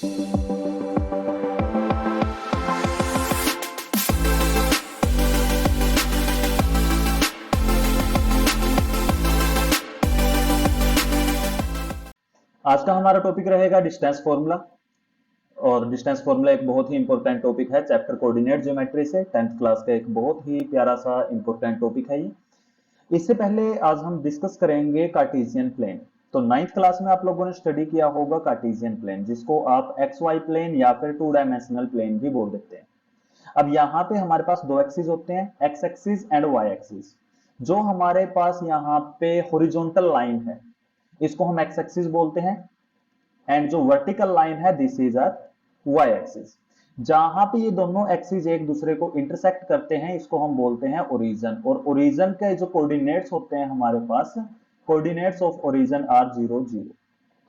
आज का हमारा टॉपिक रहेगा डिस्टेंस फॉर्मूला। और डिस्टेंस फॉर्मूला एक बहुत ही इंपॉर्टेंट टॉपिक है चैप्टर कोऑर्डिनेट ज्योमेट्री से, 10th क्लास का एक बहुत ही प्यारा सा इंपॉर्टेंट टॉपिक है ये। इससे पहले आज हम डिस्कस करेंगे कार्टेशियन प्लेन। तो 9th क्लास में आप लोगों ने स्टडी किया होगा कार्टेशियन प्लेन, जिसको आप एक्स वाई प्लेन या फिर 2 डायमेंशनल प्लेन भी बोल देते हैं। अब यहाँ पे हमारे पास दो एक्सिस होते हैं, X axis and Y axis. जो हमारे पास यहाँ पे हॉरिजॉन्टल लाइन है इसको हम एक्स एक्सिस बोलते हैं, एंड जो वर्टिकल लाइन है this is our Y axis. जहां पे ये दोनों एक्सिस एक दूसरे को इंटरसेक्ट करते हैं इसको हम बोलते हैं ओरिजिन। और ओरिजिन के जो कोऑर्डिनेट्स होते हैं हमारे पास, coordinates of origin are 0 0।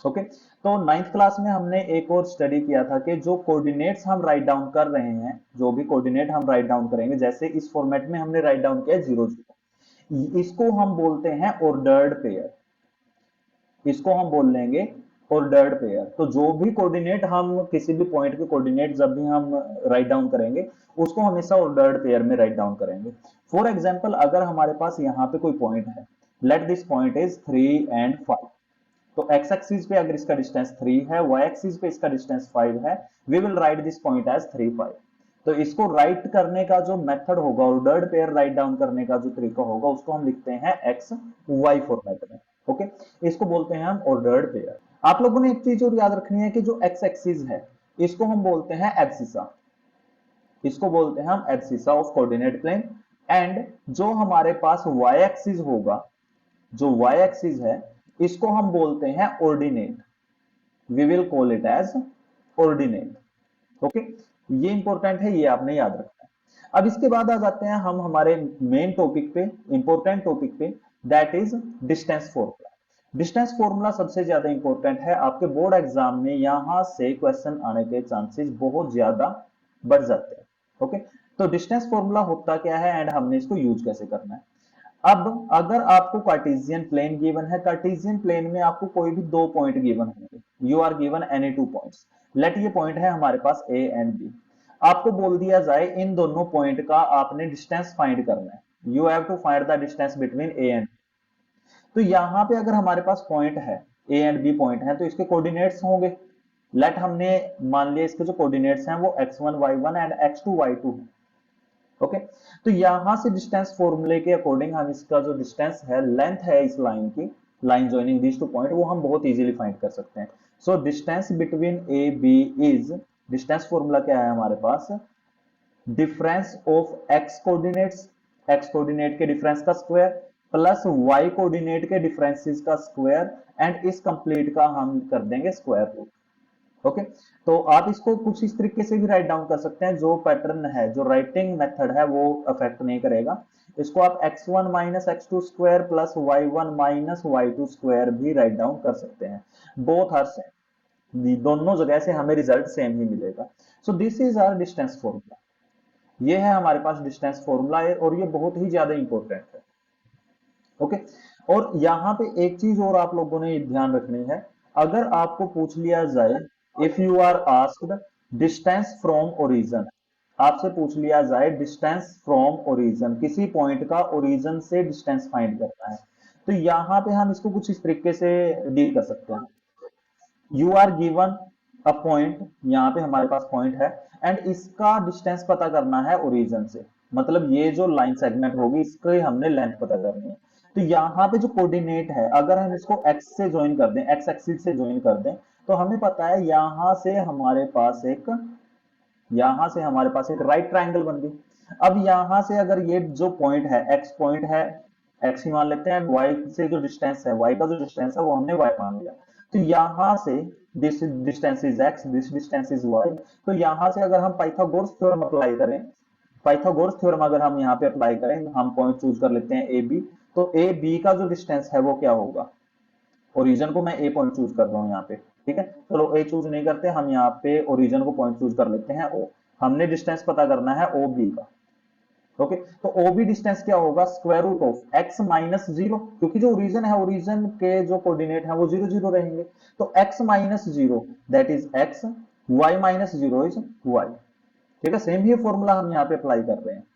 Okay, तो 9th क्लास में हमने एक और स्टडी किया था कि जो कोऑर्डिनेट्स हम राइट डाउन कर रहे हैं, जो भी कोऑर्डिनेट हम राइट डाउन करेंगे, जैसे इस फॉर्मेट में हमने राइट डाउन किया 0 0, इसको हम बोलते हैं ऑर्डर्ड पेयर। इसको हम बोल लेंगे ऑर्डर्ड पेयर। तो जो भी कोऑर्डिनेट हम किसी भी पॉइंट के कोऑर्डिनेट जब भी हम राइट डाउन करेंगे उसको हमेशा ऑर्डर्ड पेयर में राइट डाउन करेंगे। फॉर एग्जांपल, अगर हमारे पास यहाँ पे कोई पॉइंट है, let this point is 3 and 5। तो एक्स एक्सिस पे अगर इसका डिस्टेंस 3 है, वाई एक्सिस पे इसका डिस्टेंस 5 है, we will write this point as 3 5। तो इसको राइट करने का जो मेथड होगा, ऑर्डर्ड पेयर राइट डाउन करने का जो तरीका होगा, उसको हम लिखते हैं एक्स वाई फॉर्मेट में। ओके, इसको बोलते हैं हम ऑर्डर्ड पेयर। आप लोगों ने एक चीज और याद रखनी है कि जो एक्स एक्सिस है इसको हम बोलते हैं एब्सिसा। इसको बोलते हैं हम abscissa of coordinate plane. And जो हमारे पास वाई एक्सिस होगा, जो वाई एक्सिस है, इसको हम बोलते हैं ordinate. We will call it as ordinate. Okay, ये इंपॉर्टेंट है, ये आपने याद रखना है। अब इसके बाद आ जाते हैं हम हमारे मेन टॉपिक पे, इंपॉर्टेंट टॉपिक पे, that is distance formula. Distance formula सबसे ज्यादा इंपॉर्टेंट है। आपके बोर्ड एग्जाम में यहां से क्वेश्चन आने के चांसेस बहुत ज्यादा बढ़ जाते हैं। ओके, तो डिस्टेंस फॉर्मूला होता क्या है एंड हमने इसको यूज कैसे करना है। अब अगर आपको कार्टेशियन प्लेन गिवन है, कार्टेशियन प्लेन में आपको कोई भी दो पॉइंट गिवन होंगे, you are given any 2 points. Let ये पॉइंट है हमारे पास ए एंड बी। आपको बोल दिया जाए इन दोनों पॉइंट का आपने डिस्टेंस फाइंड करना है, you have to find the distance between A and. तो यहां पे अगर हमारे पास पॉइंट है, ए एंड बी पॉइंट है, तो इसके कोऑर्डिनेट्स होंगे। लेट हमने मान लिया इसके जो कोऑर्डिनेट्स हैं वो x1 y1 and x2 y2 है। ओके, तो यहां से डिस्टेंस फॉर्मूले के अकॉर्डिंग हम इसका जो डिस्टेंस है, लेंथ है इस लाइन की, लाइन जॉइनिंग दिस 2 पॉइंट, वो हम बहुत इजीली फाइंड कर सकते हैं। So distance between A B is, distance formula क्या है हमारे पास, difference of X coordinates, X coordinate के डिफरेंस का स्क्वायर प्लस वाई कोऑर्डिनेट के डिफरेंसेस का स्क्वायर, एंड इस कंप्लीट का हम कर देंगे स्क्वायर रूट। ओके, तो आप इसको कुछ इस तरीके से भी राइट डाउन कर सकते हैं। जो पैटर्न है, जो राइटिंग मेथड है, वो अफेक्ट नहीं करेगा। इसको आप x1 minus x2 square plus y1 minus y2 square भी राइट डाउन कर सकते हैं। बोथ आर सेम, दोनों जगह से हमें रिजल्ट सेम ही मिलेगा। So this is our distance formula. ये है हमारे पास डिस्टेंस फॉर्मूला है और ये बहुत ही ज्यादा इंपॉर्टेंट है। ओके, और यहां पे एक चीज और आप लोगों ने ध्यान रखनी है। अगर आपको पूछ लिया जाए, if you are asked distance from origin, आपसे पूछ लिया जाए डिस्टेंस फ्रॉम ओरिजिन, किसी पॉइंट का ओरिजिन से डिस्टेंस फाइंड करना है, तो यहां पे हम इसको कुछ इस तरीके से डील कर सकते हैं। You are given a point, यहाँ पे हमारे पास पॉइंट है एंड इसका डिस्टेंस पता करना है ओरिजिन से। मतलब ये जो लाइन सेगमेंट होगी इसके हमने लेंथ पता करनी है। तो यहाँ पे जो कोऑर्डिनेट है, अगर हम इसको एक्स से ज्वाइन कर दें, एक्स एक्सिस से ज्वाइन कर दें, तो हमें पता है यहां से हमारे पास एक राइट ट्राइंगल बन गई। अब यहां से अगर ये जो पॉइंट है, एक्स पॉइंट है, एक्स ही मान लेते हैं, वाई से जो डिस्टेंस है, वाई का जो डिस्टेंस है वो हमने वाई मान लिया। तो यहां से this distance is X, this distance is Y. तो यहां से अगर हम पाइथागोरस थ्योरम अप्लाई करें, पाइथागोरस थ्योरम अगर हम यहाँ पे अप्लाई करें, हम पॉइंट चूज कर लेते हैं ए बी। तो ए बी का जो डिस्टेंस है वो क्या होगा, ओरिजिन को मैं ए पॉइंट चूज कर रहा हूं यहाँ पे, ठीक है। चलो ए चूज नहीं करते, हम यहाँ पे ओरिजिन को पॉइंट चूज कर लेते हैं ओ। हमने डिस्टेंस पता करना है ओ बी का। ओके, तो ओ बी डिस्टेंस क्या होगा, square root of X minus 0, क्योंकि जो ओरिजिन है, ओरिजिन के जो कोऑर्डिनेट है वो 0 0 रहेंगे। तो x minus 0 that is x y minus zero is y। ठीक है, सेम ही फॉर्मूला हम यहाँ पे अप्लाई कर रहे हैं।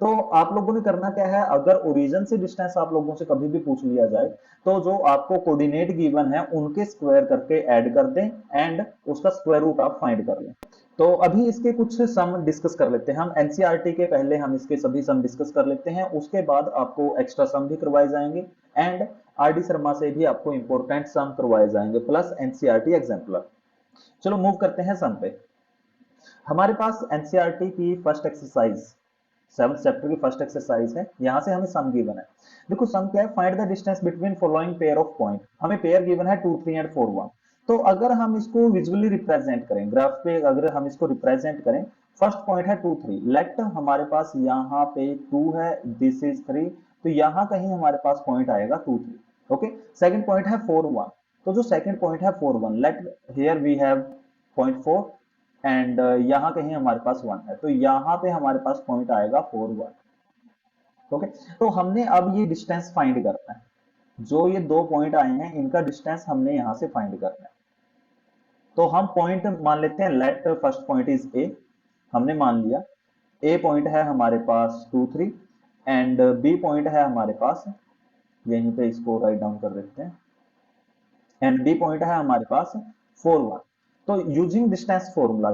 तो आप लोगों ने करना क्या है, अगर ओरिजिन से डिस्टेंस आप लोगों से कभी भी पूछ लिया जाए तो जो आपको कोऑर्डिनेट गिवन है उनके स्क्वायर करके ऐड कर दें एंड उसका स्क्वायर रूट आप फाइंड कर लें। तो अभी इसके कुछ सम डिस्कस कर लेते हैं हम। एनसीईआरटी के पहले हम इसके सभी सम डिस्कस कर लेते हैं, उसके बाद आपको एक्स्ट्रा सम भी करवाए जाएंगे एंड आरडी शर्मा से भी आपको इंपॉर्टेंट सम करवाए जाएंगे प्लस एनसीईआरटी एग्जाम्पलर। चलो मूव करते हैं सम पे। हमारे पास एनसीईआरटी की फर्स्ट एक्सरसाइज, सेवंथ चैप्टर की फर्स्ट एक्सरसाइज है, यहां से हमें सम गिवन है। देखो सम क्या है, find the distance between following pair of point. हमें पेयर गिवन है 2 3 एंड 4 1। तो अगर हम इसको विजुअली रिप्रेजेंट करें ग्राफ पे, अगर हम इसको रिप्रेजेंट करें, फर्स्ट पॉइंट है 2 3, लेट हमारे पास यहाँ पे 2 है, दिस इज 3, तो यहां कहीं हमारे पास पॉइंट आएगा 2 3। ओके, सेकंड पॉइंट है 4 1, तो जो सेकंड पॉइंट है 4 1, let here we have point 4 and यहां कहीं हमारे पास 1 है, तो यहां पे हमारे पास पॉइंट आएगा 4 1। ओके, तो हमने अब ये डिस्टेंस फाइंड करना है, जो ये दो पॉइंट आए हैं इनका डिस्टेंस हमने यहां से फाइंड करना है। तो हम पॉइंट मान लेते हैं, let first point is a, हमने मान लिया ए पॉइंट है हमारे पास 2 3 एंड बी पॉइंट है हमारे पास, यहीं पे इसको राइट डाउन कर देते हैं, एंड बी पॉइंट है हमारे पास 4 1। तो यूजिंग डिस्टेंस फॉर्मूला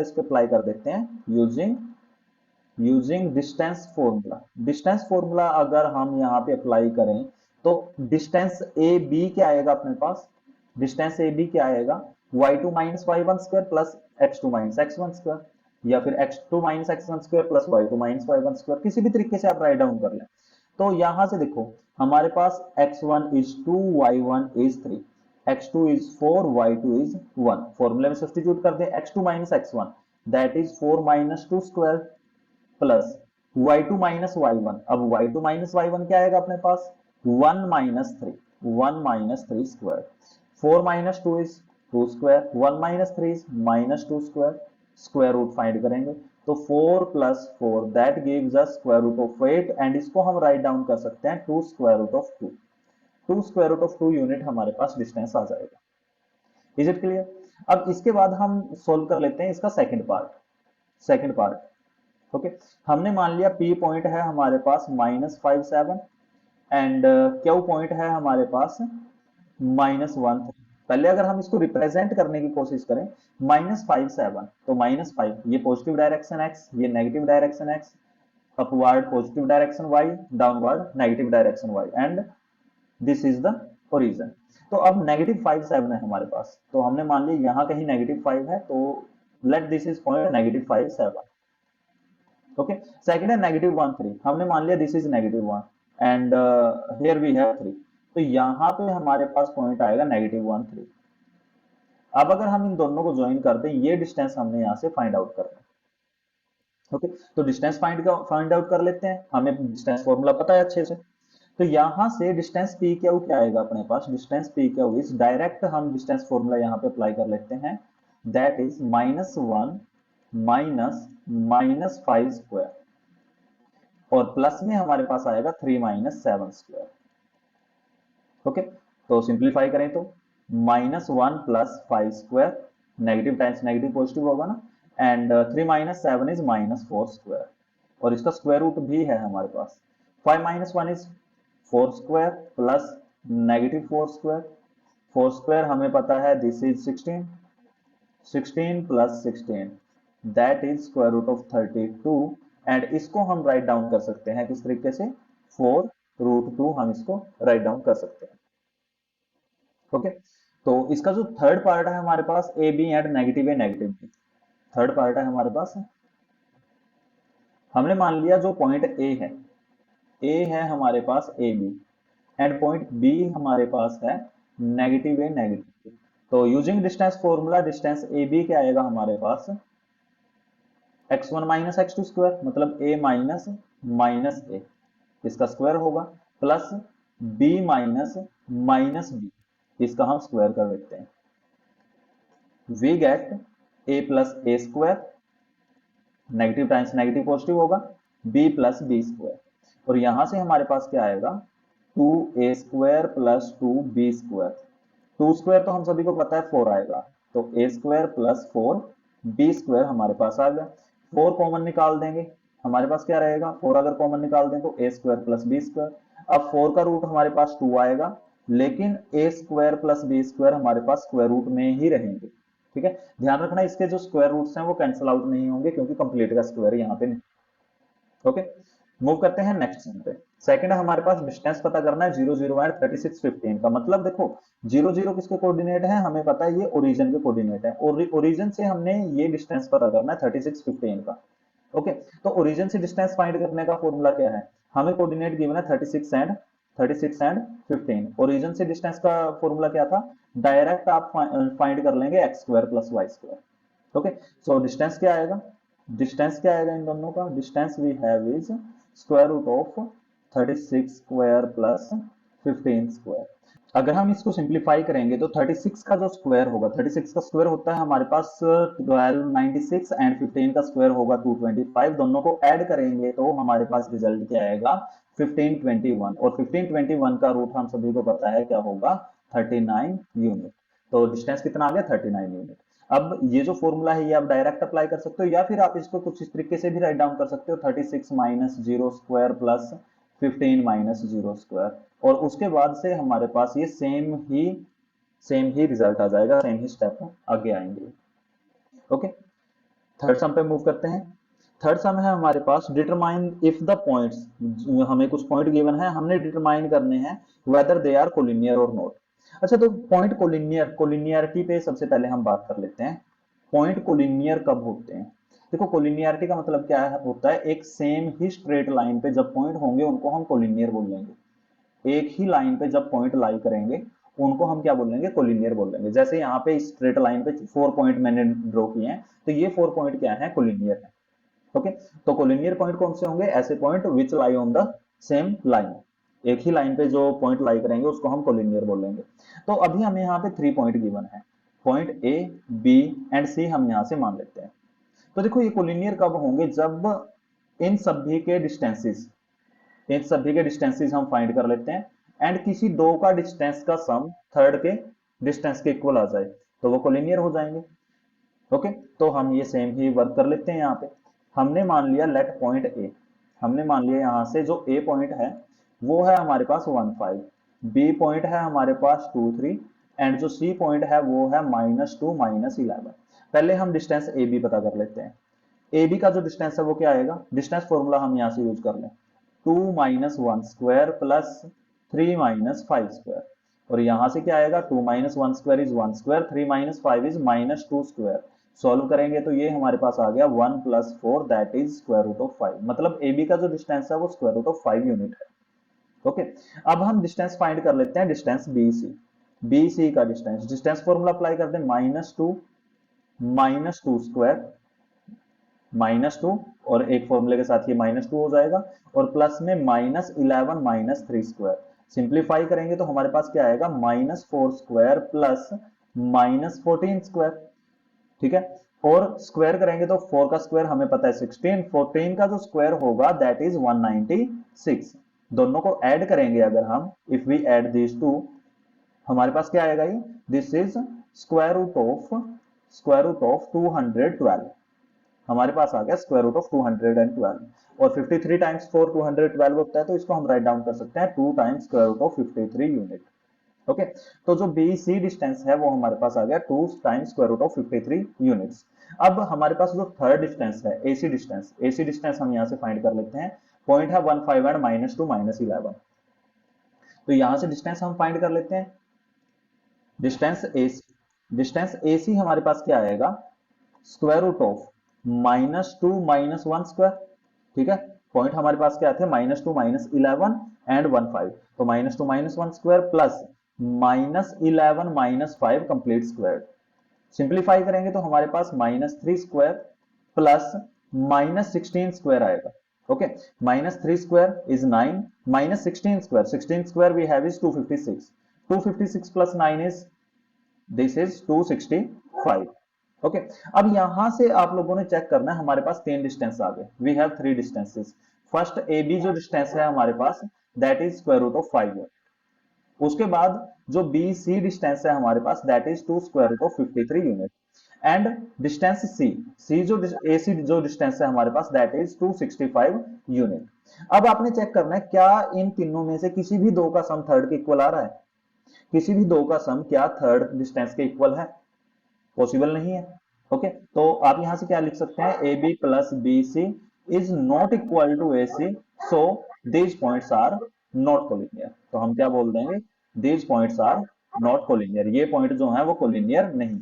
इस पे अप्लाई कर देते हैं, यूजिंग डिस्टेंस फॉर्मूला अगर हम यहाँ पे अप्लाई करें तो डिस्टेंस ए बी क्या आएगा अपने पास, डिस्टेंस ए बी क्या आएगा, y2 minus Y one square plus x2 minus X one square, या फिर x2 minus X one square plus y2 minus Y one square, किसी भी तरीके से आप राइट डाउन कर लें। तो यहां से देखो हमारे पास x1 is 2, y1 is 3, x2 is 4, y2 is 1। फॉर्मूले में सब्स्टिट्यूट कर दें, x2 minus x1 that is 4 minus 2 square plus y2 minus y1, अब y2 माइनस y1 क्या आएगा अपने पास, 1 minus 3, 1 minus 3 square, 4 minus 2 is 2 square, 1 minus 3 is minus 2 square, square root find करेंगे तो 4 plus 4 that gives us square root of 8 and इसको हम write down कर सकते हैं 2 square root of 2, 2 square root of 2 unit हमारे पास डिस्टेंस आ जाएगा। Is it clear? अब इसके बाद हम सोल्व कर लेते हैं इसका सेकंड पार्ट। ओके, हमने मान लिया P पॉइंट है हमारे पास -5 7 एंड Q पॉइंट है हमारे पास -1 3। पहले अगर हम इसको रिप्रेजेंट करने की कोशिश करें, -5 7, तो -5 ये पॉजिटिव डायरेक्शन x, ये negative direction x, upward positive direction y, downward negative direction y and this is the origin. तो अब -5 7 है हमारे पास, तो हमने मान लिया यहाँ कहीं -5 है, तो let this is point -5 7। Okay, second है -1 3, हमने मान लिया this is -1 and here we have 3, तो यहां पे हमारे पास पॉइंट आएगा -1 3। अब अगर हम इन दोनों को ज्वाइन कर दें, ये डिस्टेंस हमने यहां से फाइंड आउट करना है। ओके, तो डिस्टेंस फाइंड आउट कर लेते हैं, हमें डिस्टेंस फॉर्मूला पता है अच्छे से। तो यहां से डिस्टेंस पी क्यू क्या आएगा अपने पास, distance P Q is direct, हम डिस्टेंस फॉर्मूला यहां पे अप्लाई कर लेते हैं, दैट इज -1 माइनस -5 स्क्वायर और प्लस में हमारे पास आएगा 3 माइनस 7 स्क्वायर। ओके, तो सिंप्लीफाई करें तो -1 plus 5 square, negative times negative positive होगा ना, एंड 3 माइनस 7 इज -4 स्क्वायर और इसका स्क्वायर रूट भी है हमारे पास। 5 minus 1 is 4 square plus -4 square, 4 square हमें पता है this is 16, 16 plus 16 that is square root of 32 and इसको हम राइट डाउन कर सकते हैं किस तरीके से, 4√2 हम इसको राइट डाउन कर सकते हैं। ओके, तो इसका जो थर्ड पार्ट है हमारे पास A B and negative B, third part है हमारे पास, हमने मान लिया जो पॉइंट ए है हमारे पास A B and point B हमारे पास है नेगेटिव। तो using distance formula distance A B क्या आएगा हमारे पास, x1 माइनस x2 स्क्वायर, मतलब a माइनस माइनस ए, इसका स्क्वायर होगा, plus b minus minus B, इसका हम स्क्वायर कर देते हैं, we get a plus A square, negative times negative positive होगा, b प्लस बी स्क्वायर और यहां से हमारे पास क्या आएगा, 2a square plus 2b square, 2 square तो हम सभी को पता है 4 आएगा, तो ए स्क्वायर प्लस 4b स्क्वायर हमारे पास आ गया। 4 कॉमन निकाल देंगे, हमारे पास क्या रहेगा, 4 अगर कॉमन निकाल दें तो ए स्क्वायर प्लस बी स्क्वायर। अब 4 का रूट हमारे पास 2 आएगा, लेकिन ए स्क्वायर प्लस बी स्क्वायर हमारे पास स्क्वायर रूट में ही रहेंगे। ठीक है, ध्यान रखना इसके जो स्क्वायर रूट्स हैं वो कैंसिल आउट नहीं होंगे, क्योंकि कंप्लीट का स्क्वायर यहाँ पे नहीं। ओके, मूव करते हैं नेक्स्ट सम पे। सेकंड हमारे पास डिस्टेंस पता करना है 0 0 एंड 36 15 का। मतलब देखो 0 0 किसके कोऑर्डिनेट है, हमें पता है ये ओरिजिन के कोऑर्डिनेट है, और ओरिजिन से हमने ये डिस्टेंस पता करना है 36 15 का। ओके, तो ओरिजिन से डिस्टेंस फाइंड करने का फॉर्मूला क्या है, हमें कोऑर्डिनेट गिवन है 36 एंड 15। ओरिजिन से डिस्टेंस का फॉर्मूला क्या था, डायरेक्ट आप फाइंड कर लेंगे x square plus y square. Okay, so distance क्या आएगा, डिस्टेंस क्या आएगा इन दोनों का, distance we have is square root of 36 square plus 15 square. अगर हम इसको सिंप्लीफाई करेंगे तो 36 का जो स्क्वायर होगा, 36 का स्क्वायर होता है हमारे पास 1296 एंड 15 का स्क्वायर होगा 225। दोनों को ऐड करेंगे तो हमारे पास रिजल्ट क्या आएगा 1521, और 1521 का रूट हम सभी को पता है क्या होगा 39 यूनिट। तो डिस्टेंस कितना आ गया 39 यूनिट। अब ये जो फॉर्मूला है ये आप डायरेक्ट अप्लाई कर सकते हो, या फिर आप इसको कुछ इस तरीके से भी राइट डाउन कर सकते हो 36 minus 0 square plus 15 minus 0 square, और उसके बाद से हमारे पास ये सेम ही रिजल्ट आ जाएगा, सेम ही स्टेप आगे आएंगे। ओके, थर्ड सम पे मूव करते हैं। थर्ड सम है हमारे पास डिटरमाइन इफ द पॉइंट्स, हमें कुछ पॉइंट गिवन है, हमने डिटरमाइन करने हैं वेदर दे आर कोलिनियर और नॉट। अच्छा, तो पॉइंट कोलिनियरिटी पे सबसे पहले हम बात कर लेते हैं। पॉइंट कोलिनियर कब होते हैं, देखो कोलिनियरिटी का मतलब क्या है, होता है एक सेम ही स्ट्रेट लाइन पे जब पॉइंट होंगे उनको हम कोलिनियर बोलेंगे। एक ही लाइन पे जब पॉइंट लाई करेंगे उनको हम क्या बोलेंगे, कोलिनियर बोलेंगे। जैसे यहाँ पे स्ट्रेट लाइन पे 4 पॉइंट मैंने ड्रॉ किए हैं, तो ये 4 पॉइंट क्या है, कोलिनियर है। ओके, तो कोलिनियर पॉइंट कौन से होंगे, ऐसे point which lie on the same line, एक ही लाइन पे जो पॉइंट लाई करेंगे उसको हम कोलिनियर बोलेंगे। तो अभी हमें यहाँ पे 3 पॉइंट गिवन है, पॉइंट ए बी एंड सी हम यहाँ से मान लेते हैं। तो देखो ये कोलिनियर कब होंगे, जब इन सभी के डिस्टेंसेस, इन सभी के डिस्टेंसेस हम फाइंड कर लेते हैं, एंड किसी दो का डिस्टेंस का सम थर्ड के डिस्टेंस के इक्वल आ जाए तो वो कोलिनियर हो जाएंगे। ओके, तो हम ये सेम ही वर्क कर लेते हैं। यहाँ पे हमने मान लिया लेट पॉइंट ए, हमने मान लिया यहाँ से जो ए पॉइंट है वो है हमारे पास 1 5, बी पॉइंट है हमारे पास 2 3, एंड जो सी पॉइंट है वो है -2 -11। पहले हम डिस्टेंस ए बी पता कर लेते हैं। ए बी का जो डिस्टेंस है वो क्या आएगा, डिस्टेंस फॉर्मूला हम यहाँ से यूज कर लें, 2 - 1 स्क्वायर प्लस 3 - 5 स्क्वायर, और यहां से क्या आएगा 2 - 1 square is 1 square, 3 - 5 is -2 square. Solve करेंगे तो ये हमारे पास आ गया 1 + 4 that is square root of 5। मतलब ए बी का जो डिस्टेंस है वो स्क्वायर रूट ऑफ 5 यूनिट है। ओके, अब हम डिस्टेंस फाइंड कर लेते हैं, distance B C. B C का डिस्टेंस फॉर्मूला अप्लाई करते हैं, -2 स्क्वायर -2, और एक फॉर्मूले के साथ ये -2 हो जाएगा, और प्लस में -11 - 3 स्क्वायर। सिंप्लीफाई करेंगे तो हमारे पास क्या आएगा, -4 स्क्वायर प्लस -14 स्क्वायर। ठीक है, और स्क्वायर करेंगे तो 4 का स्क्वायर हमें पता है 16, 14 का जो स्क्वायर होगा दैट इज 196। दोनों को ऐड करेंगे अगर हम, if we add this two, हमारे पास क्या आएगा, ये this is square root of 212। हमारे पास आ गया स्क्वायर रूट ऑफ 212, और 53 टाइम्स 4 212 होता है, तो इसको हम राइट डाउन कर सकते हैं 2 times square root of 53 unit. Okay, तो जो बी सी डिस्टेंस है वो हमारे पास आ गया 2 times square root of 53 units. अब हमारे पास जो थर्ड डिस्टेंस है एसी डिस्टेंस हम यहां से फाइंड कर लेते हैं। पॉइंट है 1 5 एंड -2 -11, तो यहां से डिस्टेंस हम फाइंड कर लेते हैं। डिस्टेंस एसी हमारे पास क्या आएगा, स्क्वायर रूट ऑफ -2 - 1 स्क्वायर। ठीक है, पॉइंट हमारे पास क्या थे, -2 -11 एंड 1 5, तो -2 - 1 square plus -11 - 5 complete square. Simplify करेंगे तो हमारे पास -3 स्क्वायर प्लस -16 स्क्वायर आएगा। Okay, -3 square is 9, -16 square we have is 256, 256 plus 9 is this is 265। ओके, अब यहां से आप लोगों ने चेक करना है, हमारे पास 3 डिस्टेंस आ गए, we have 3 distances. First A B जो डिस्टेंस है हमारे पास that is square root of 5 unit. उसके बाद जो बी सी डिस्टेंस है हमारे पास that is two square root of 53 unit and distance C, C जो ए सी जो डिस्टेंस है हमारे पास दैट इज 265 यूनिट। अब आपने चेक करना है क्या इन तीनों में से किसी भी दो का सम थर्ड के इक्वल आ रहा है, किसी भी दो का सम क्या थर्ड डिस्टेंस के इक्वल है, पॉसिबल नहीं है। ओके, तो आप यहां से क्या लिख सकते हैं, A B plus B C is not equal to A C, so these points are not collinear. तो हम क्या बोल देंगे, these points are not collinear, ये पॉइंट जो है वो कोलिनियर नहीं।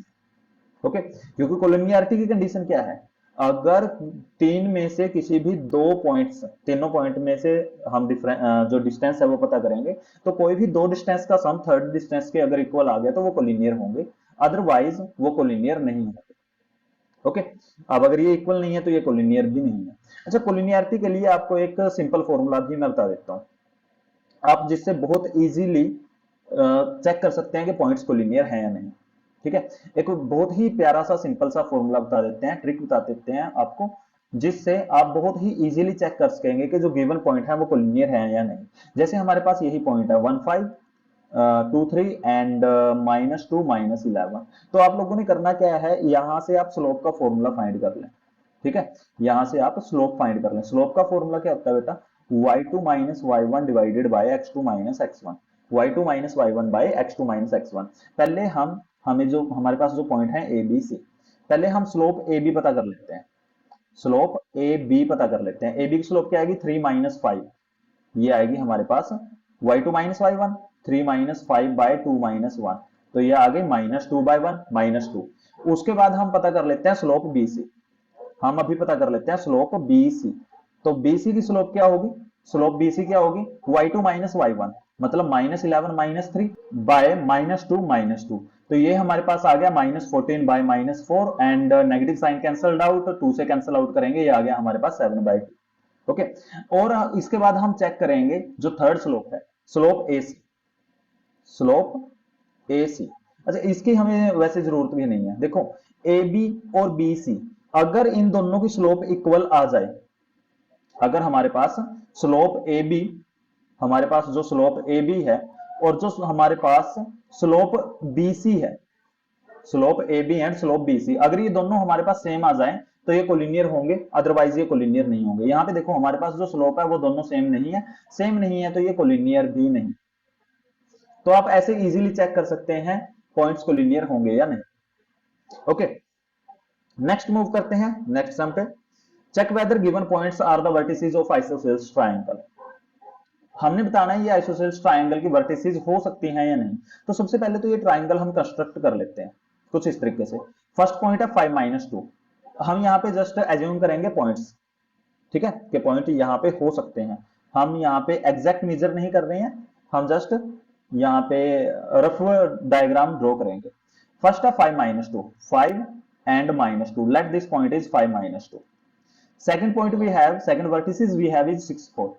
ओके, क्योंकि कोलिनियरिटी की कंडीशन क्या है, अगर तीन में से किसी भी दो पॉइंट्स, तीनों पॉइंट में से हम जो डिस्टेंस है वो पता करेंगे, तो कोई भी दो डिस्टेंस का सम थर्ड डिस्टेंस के अगर इक्वल आ गया तो वो कोलिनियर होंगे, अदरवाइज वो कोलिनियर नहीं होंगे। ओके, अब अगर ये इक्वल नहीं है तो ये कोलिनियर भी नहीं है। अच्छा, कोलिनियरिटी के लिए आपको एक सिंपल फॉर्मूला भी मैं बता देता हूं, आप जिससे बहुत इजीली चेक कर सकते हैं कि पॉइंट्स कोलिनियर हैं या नहीं। ठीक है, एक बहुत ही प्यारा सा सिंपल सा फॉर्मूला बता देते हैं, ट्रिक बता देते हैं आपको, जिससे आप बहुत ही इजीली चेक कर सकेंगे कि जो गिवन पॉइंट है वो कोलिनियर है या नहीं। जैसे हमारे पास यही पॉइंट है 1 5 2 3 एंड -2 -11, तो आप लोगों ने करना क्या है, यहां से आप स्लोप का फॉर्मूला फाइंड कर लें। ठीक है, यहां से आप स्लोप फाइंड कर लें। स्लोप का फॉर्मूला क्या होता है बेटा, y2 - y1 divided by x2 - x1, y2 - y1 bye x2 - x1। पहले हमें जो हमारे पास जो पॉइंट है ए बी सी, पहले हम स्लोप ए बी पता कर लेते हैं, स्लोप ए बी पता कर लेते हैं। ए बी की स्लोप क्या आएगी, 3 - 5, ये आएगी हमारे पास y2 - y1, 3 - 5 बाय 2 - 1, तो ये आ गई -2/1 -2। उसके बाद हम पता कर लेते हैं स्लोप बी सी, हम अभी पता कर लेते हैं स्लोप बी सी। तो बी सी की स्लोप क्या होगी, स्लोप बी सी क्या होगी, y2 - y1 मतलब -11 -3 बाय -2 -2, तो ये हमारे पास आ गया -14 by -4 and negative sign cancelled out, 2 से कैंसल आउट करेंगे, ये आ गया हमारे पास 7/2। ओके, और इसके बाद हम चेक करेंगे जो थर्ड स्लोप है, स्लोप ए सी, स्लोप ए सी। अच्छा, इसकी हमें वैसे जरूरत भी नहीं है, देखो ए बी और बी सी अगर इन दोनों की स्लोप इक्वल आ जाए, अगर हमारे पास स्लोप ए बी, हमारे पास जो स्लोप ए बी है और जो हमारे पास स्लोप बी सी है, slope A B and slope B C, अगर ये दोनों हमारे पास सेम आ जाए तो ये कोलिनियर होंगे, अदरवाइज ये कोलिनियर नहीं होंगे। यहां पे देखो हमारे पास जो स्लोप है वो दोनों सेम नहीं है, सेम नहीं है तो ये कोलिनियर भी नहीं। तो आप ऐसे इजीली चेक कर सकते हैं पॉइंट्स कोलिनियर होंगे या नहीं। ओके, नेक्स्ट मूव करते हैं नेक्स्ट सम पे। Check whether given points are the vertices of isosceles triangle. हमने बताना है ये आइसोसेल्स ट्रायंगल की वर्टिसेस हो सकती हैं या नहीं। तो सबसे पहले तो ये ट्रायंगल हम कंस्ट्रक्ट कर लेते हैं कुछ इस तरीके से। फर्स्ट पॉइंट है 5 - 2, हम यहाँ पे जस्ट एज्यूम करेंगे पॉइंट्स, ठीक है, कि पॉइंट यहाँ पे हो सकते हैं। हम यहाँ पे एग्जैक्ट मेजर नहीं कर रहे हैं, हम जस्ट यहाँ पे रफ डायग्राम ड्रॉ करेंगे। फर्स्ट है 5 - 2, 5 and -2, let this point is 5 - 2। Second point we have, second vertices we have is 6 4,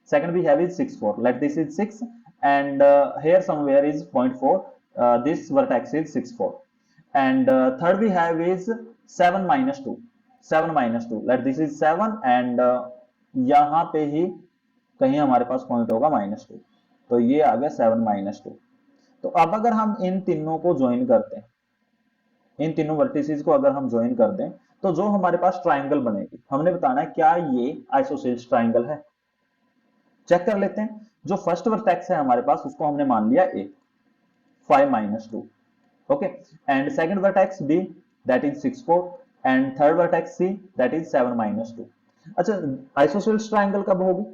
second we have is 6 4, let this is 6 and here somewhere is 0.4, this vertex is 6 4 and third we have is 7 - 2, 7 - 2, let this is 7 and यहाँ पे ही कहीं हमारे पास point होगा -2, तो ये आ गया 7 - 2। तो अब अगर हम इन तीनों को ज्वाइन करते हैं, इन तीनों वर्टिसेस को अगर हम ज्वाइन कर दें तो जो हमारे पास ट्राइंगल बनेगी, हमने बताना है क्या ये आइसोसेल्स ट्राइंगल है। चेक कर लेते हैं, जो फर्स्ट वर्टेक्स है हमारे पास उसको हमने मान लिया A, 5 - 2, okay, and second vertex B that is 6 4 and third vertex C that is 7 - 2। अच्छा, आइसोसेल्स ट्राइंगल कब होगी,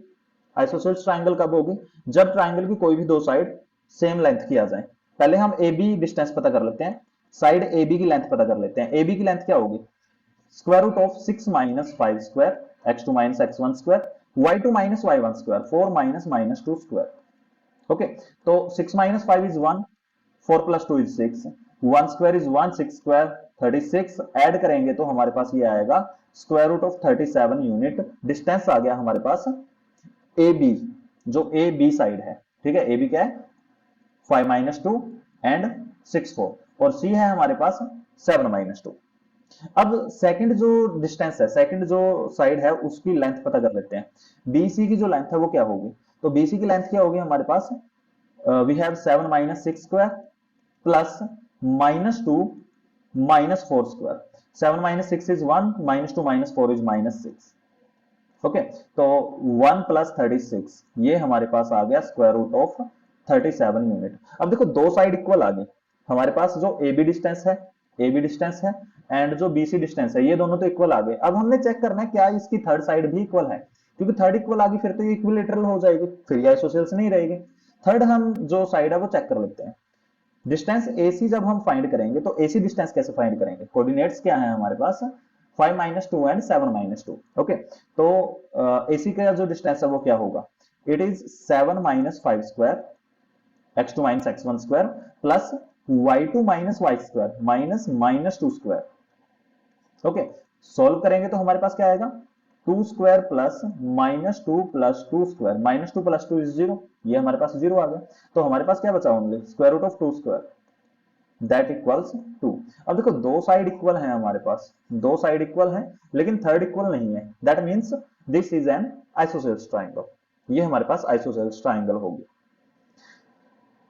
आइसोसेल्स ट्राइंगल कब होगी, जब ट्राइंगल की कोई भी दो साइड सेम लेंथ की आ जाए। पहले हम ए बी डिस्टेंस पता कर लेते हैं, साइड ए बी की लेंथ पता कर लेते हैं। ए बी की लेंथ क्या होगी, square root of 6 - 5 square, x2 - x1 square, y2 - y1 square, 4 - -2 square. Okay, तो 6 - 5 is 1, 4 + 2 is 6, 1 square is 1, 6 square 36, add करेंगे तो हमारे पास ये आएगा square root of 37 unit. Distance आ गया हमारे पास ए बी, जो ए बी साइड है, ठीक है, ए बी क्या है 5 - 2 एंड 6 4 और सी है हमारे पास 7 - 2। अब सेकंड जो डिस्टेंस है, सेकंड जो साइड है उसकी लेंथ पता कर लेते हैं। बीसी की जो लेंथ है वो क्या होगी, तो बीसी की लेंथ क्या होगी हमारे पास we have 7 minus 6 square plus minus 2 minus 4 square. 7 minus 6 is 1, minus 2 minus 4 is minus 6। Okay, तो 1 प्लस 36 ये हमारे पास आ गया स्क्वायर रूट ऑफ 37 यूनिट। अब देखो दो साइड इक्वल आ गई हमारे पास, जो ए बी डिस्टेंस है, ए बी डिस्टेंस है एंड जो बी सी डिस्टेंस है, ये दोनों तो इक्वल आ गए। अब हमने चेक करना है क्या इसकी थर्ड साइड भी इक्वल है, क्योंकि थर्ड इक्वल आ गई फिर तो ये इक्विलेटरल हो जाएगी, फिर ये आइसोसेल्स नहीं रहेगी। थर्ड हम जो साइड है वो चेक कर लेते हैं। डिस्टेंस AC जब हम फाइंड करेंगे तो AC डिस्टेंस कैसे फाइंड करेंगे, कोऑर्डिनेट्स क्या है हमारे पास, 5 माइनस 2 एंड 7 माइनस 2। ओके, तो AC का जो डिस्टेंस है वो क्या होगा, it is 7 minus 5 square x2 minus x1 square plus y2 minus y square minus minus 2 square. Okay, solve करेंगे तो हमारे पास क्या आएगा, 2 square plus minus 2 plus 2 square, minus 2 plus 2 is 0, ये हमारे पास 0 आ गया। तो हमारे पास क्या बचा only square root of 2 square, that equals 2। अब देखो दो साइड इक्वल है हमारे पास, दो साइड इक्वल है लेकिन थर्ड इक्वल नहीं है, that means this is an isosceles triangle, ये हमारे पास आइसोसेल्स ट्राइंगल होगी।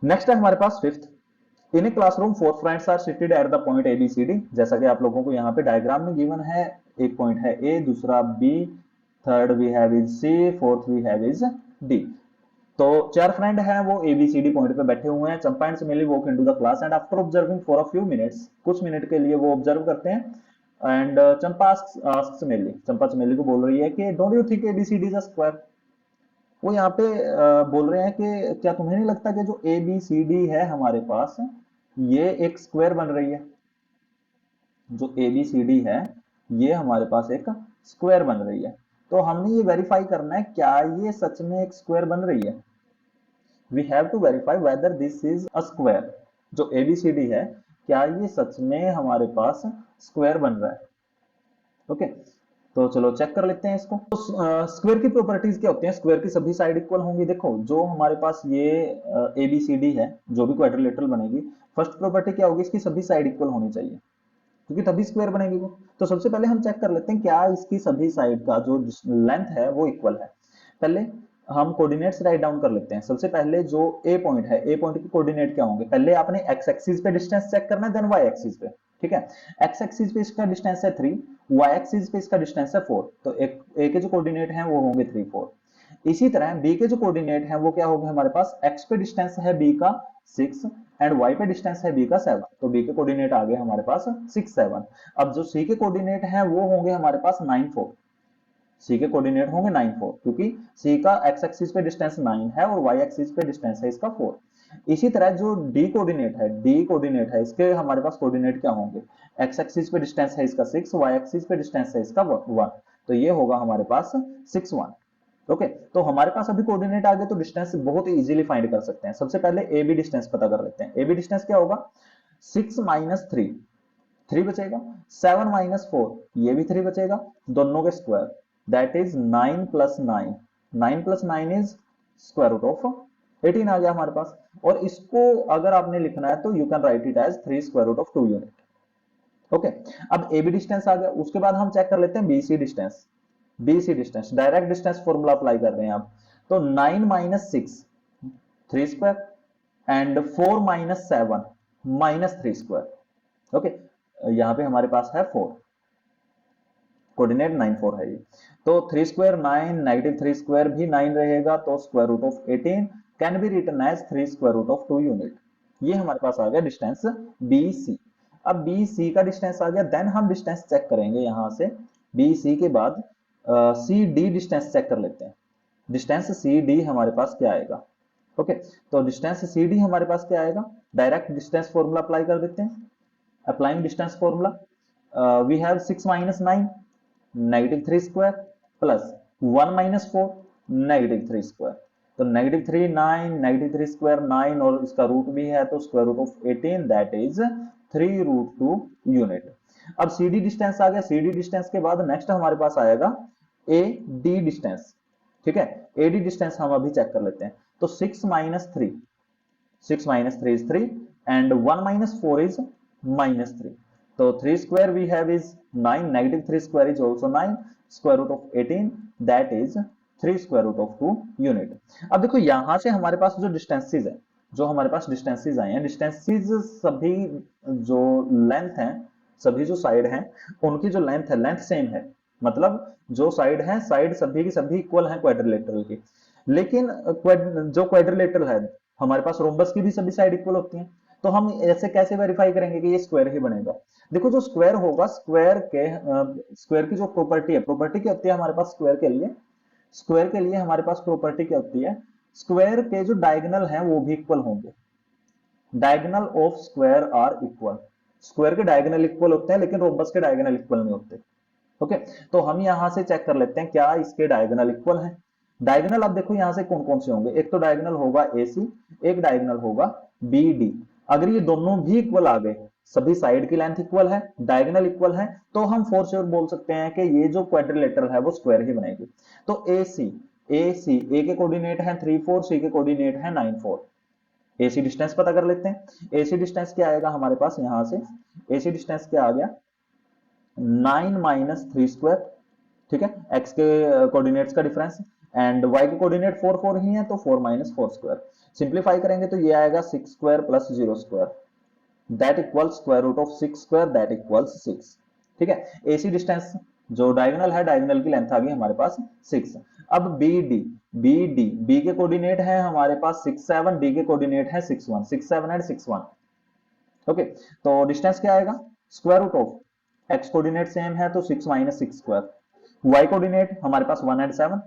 नेक्स्ट है हमारे पास fifth, in a classroom four friends are seated at the point A B C D. जैसा कि आप लोगों को यहाँ पे डायग्राम में गिवन है, एक पॉइंट है ए, दूसरा B, third we have is C, fourth we have is D. तो चार फ्रेंड हैं वो एबीसीडी पॉइंट पे बैठे हुए हैं। चंपा एंड चमेली walk into the class and after observing for a few minutes, कुछ मिनट के लिए वो ऑब्जर्व करते हैं। एंड चंपा आस्क्स चमेली, चंपा चमेली को बोल रही है कि don't you think ABCD is a square. वो यहाँ पे बोल रहे हैं कि क्या तुम्हें नहीं लगता कि जो एबीसीडी है हमारे पास, ये एक स्क्वायर बन रही है, जो एबीसीडी है ये हमारे पास एक स्क्वायर बन रही है। तो हमने ये वेरीफाई करना है क्या ये सच में एक स्क्वायर बन रही है, we have to verify whether this is a square. जो एबीसीडी है क्या ये सच में हमारे पास स्क्वायर बन रहा है। ओके, तो चलो चेक कर लेते हैं इसको। तो स्क्वायर की प्रॉपर्टीज क्या होती हैं, स्क्वायर की सभी साइड इक्वल होंगी। देखो जो हमारे पास ये एबीसीडी है, जो भी क्वाड्रिलेटरल बनेगी, फर्स्ट प्रॉपर्टी क्या होगी, इसकी सभी साइड इक्वल होनी चाहिए, क्योंकि तभी स्क्वायर बनेगी वो। तो सबसे पहले हम चेक कर लेते हैं क्या इसकी सभी साइड का जो लेंथ है वो इक्वल है। पहले हम कोऑर्डिनेट्स राइट डाउन कर लेते हैं। सबसे पहले जो ए पॉइंट है, ए पॉइंट के कोऑर्डिनेट क्या होंगे, पहले आपने एक्स एक्सिस पे डिस्टेंस चेक करना है, देन वाई एक्सिस पे। ठीक है, एक्स एक्सिस पे इसका डिस्टेंस है 3, वाई एक्सिस पे इसका डिस्टेंस है 4, तो एक ए के जो कोऑर्डिनेट हैं वो होंगे 3 4। इसी तरह बी के जो कोऑर्डिनेट हैं वो क्या होंगे हमारे पास, एक्स पे डिस्टेंस है बी का 6 एंड वाई पे डिस्टेंस है बी का 7, तो बी के कोऑर्डिनेट आ गए हमारे पास 6 7। अब जो सी के कोऑर्डिनेट हैं वो होंगे हमारे पास 9 4, सी के कोऑर्डिनेट होंगे 9 4, क्योंकि सी का एक्स एक्सिस पे डिस्टेंस 9 है और वाई एक्सिस पे डिस्टेंस है इसका 4। इसी तरह जो डी कोऑर्डिनेट है इसके हमारे पास कोऑर्डिनेट क्या होंगे, एक्स एक्सिस पे डिस्टेंस है इसका 6, वाई एक्सिस पे डिस्टेंस है इसका 1, तो ये होगा हमारे पास 6 1। ओके, तो हमारे पास अभी कोऑर्डिनेट आ गए तो डिस्टेंस बहुत ही इजीली फाइंड कर सकते हैं। सबसे पहले ए बी डिस्टेंस पता कर लेते हैं। ए बी डिस्टेंस क्या होगा, 6 माइनस 3, 3 बचेगा, 7 माइनस 4, ये भी 3 बचेगा, दोनों के square, that is 9 plus 9, 9 plus 9 is square root of 18 आ गया हमारे पास। और इसको अगर आपने लिखना है तो you can write it as 3 square root of 2 unit. Okay, अब ए बी डिस्टेंस आ गया, उसके बाद हम चेक कर लेते हैं BC distance. BC distance direct distance formula apply कर रहे हैं आप, तो 9 minus 6 3 square and 4 minus 7 minus 3 square. Okay, यहां पे हमारे पास है 4, कोऑर्डिनेट 9 4 है ये, तो 3 स्क्वायर 9, नेगेटिव 3 स्क्वायर भी 9 रहेगा, तो square root of 18 can be written as 3 square root of 2 unit. ये हमारे पास आ गया डिस्टेंस BC। अब BC का डिस्टेंस आ गया, देन हम डिस्टेंस चेक करेंगे यहां से, BC के बाद CD डिस्टेंस चेक कर लेते हैं। डिस्टेंस CD हमारे पास क्या आएगा, ओके, तो डिस्टेंस CD हमारे पास क्या आएगा, डायरेक्ट डिस्टेंस फॉर्मूला अप्लाई कर देते हैं। Applying distance formula, we have 6 minus 9 negative 3 square plus 1 minus 4 negative 3 square, तो नेगेटिव 3 9, नेगेटिव 3 स्क्वायर 9 और इसका रूट भी है, तो square root of 18 that is 3 root 2 unit. अब CD डिस्टेंस आ गया, CD डिस्टेंस के बाद नेक्स्ट हमारे पास आएगा AD डिस्टेंस। ठीक है, AD डिस्टेंस हम अभी चेक कर लेते हैं, तो 6 minus 3, 6 minus 3 is 3 and 1 minus 4 is minus 3. So 3 square we have is 9, negative 3 square is also 9, square root of 18 that is 3 square root of 2 unit. अब देखो यहां से हमारे पास जो डिस्टेंसेस है जो हमारे पास डिस्टेंसेस आए हैं, डिस्टेंसेस सभी जो लेंथ है, सभी जो साइड हैं उनकी जो लेंथ है, लेंथ सेम है। मतलब जो साइड है, साइड सभी की सभी इक्वल है क्वाड्रिलेटरल की। लेकिन जो क्वाड्रिलेटरल है, हमारे पास रोम्बस की भी सभी साइड इक्वल होती हैं। तो हम ऐसे कैसे वेरीफाई करेंगे कि ये स्क्वायर ही बनेगा? देखो जो स्क्वायर होगा, स्क्वायर की जो प्रॉपर्टी है, प्रॉपर्टी क्या होती है हमारे पास स्क्वायर के लिए? स्क्वायर के लिए हमारे पास प्रॉपर्टी क्या होती है? स्क्वायर के जो डायगोनल हैं वो भी इक्वल होंगे। Diagonal of square are equal. Square के डायगोनल इक्वल होते हैं लेकिन रोम्बस के डायगोनल इक्वल नहीं होते। ओके, तो हम यहां से चेक कर लेते हैं क्या इसके डायगोनल इक्वल हैं। डायगोनल आप देखो यहां से कौन कौन से होंगे। एक तो डायगोनल होगा AC, एक डायगोनल होगा BD। अगर ये दोनों भी इक्वल आ गए, सभी साइड की लेंथ इक्वल है, डायगोनल इक्वल है, तो हम फोर श्योर बोल सकते हैं कि ये जो क्वाड्रिलेटरल है वो स्क्वायर ही बनेगी। तो ए के कोऑर्डिनेट है 3 4, सी के कोऑर्डिनेट है 9 4। AC डिस्टेंस पता कर लेते हैं। AC डिस्टेंस क्या आएगा हमारे पास यहां से? AC डिस्टेंस क्या आ गया? 9 माइनस 3 स्क्वायर। ठीक है, x के कोऑर्डिनेट्स का डिफरेंस, एंड y के कोऑर्डिनेट 4 4 ही है, तो 4 माइनस 4 स्क्वायर। सिंप्लीफाई करेंगे तो ये आएगा 6 square plus 0 square, that equals square root of 6 square, that equals 6। ठीक है, AC डिस्टेंस जो डायगोनल है, डायगोनल की लेंथ आ गई हमारे पास 6। अब बी के कोऑर्डिनेट है हमारे पास 6 7, डी के कोऑर्डिनेट है 6 1, 6 7 एंड 6 1। ओके, तो डिस्टेंस क्या आएगा? Square root of x coordinate same है तो 6 माइनस 6 स्क्वायर, वाई कोऑर्डिनेट हमारे पास 1 एंड 7,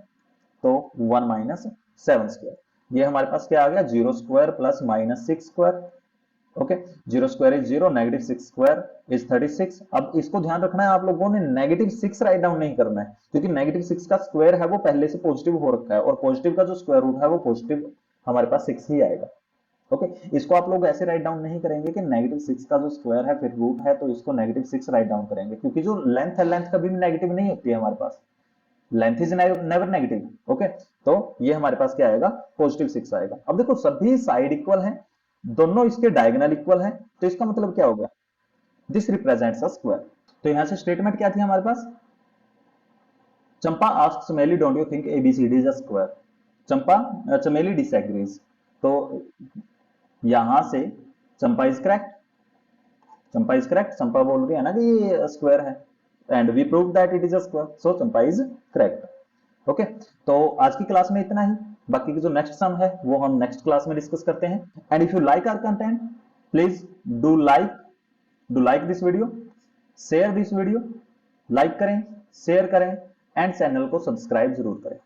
तो 1 माइनस 7 स्क्वायर। ये हमारे पास क्या आ गया? 0 square plus minus 6 square. Okay, 0 square is 0, negative 6 square is 36। अब इसको ध्यान रखना है आप लोगों ने, नेगेटिव 6 राइट डाउन नहीं करना है, क्योंकि नेगेटिव 6 का स्क्वायर है वो पहले से पॉजिटिव हो रखा है, और पॉजिटिव का जो स्क्वायर रूट है वो पॉजिटिव हमारे पास 6 ही आएगा। ओके, इसको आप लोग ऐसे राइट डाउन नहीं करेंगे कि नेगेटिव 6 का जो स्क्वायर है फिर रूट है तो इसको नेगेटिव 6 राइट डाउन करेंगे, क्योंकि जो लेंथ है, लेंथ कभी भी नेगेटिव नहीं होती है हमारे पास, length is never negative. Okay, तो ये हमारे पास क्या आएगा? पॉजिटिव 6 आएगा। अब देखो सभी साइड इक्वल हैं, दोनों इसके डायगोनल इक्वल हैं, तो इसका मतलब क्या होगा? This represents a square. तो यहां से स्टेटमेंट क्या थी हमारे पास? चंपा आस्क्स मेली, don't you think ABCD is a square? Chameli disagrees. तो यहां से Champa is correct, Champa is correct, Champa बोल रही है ना कि ये स्क्वायर है, and we prove that it is a square, so Champa is correct. Okay, तो आज की क्लास में इतना ही। बाकी की जो नेक्स्ट सम है वो हम नेक्स्ट क्लास में डिस्कस करते हैं। And if you like our content, please do like this video, share this video, like करें, शेयर करें, एंड चैनल को सब्सक्राइब जरूर करें।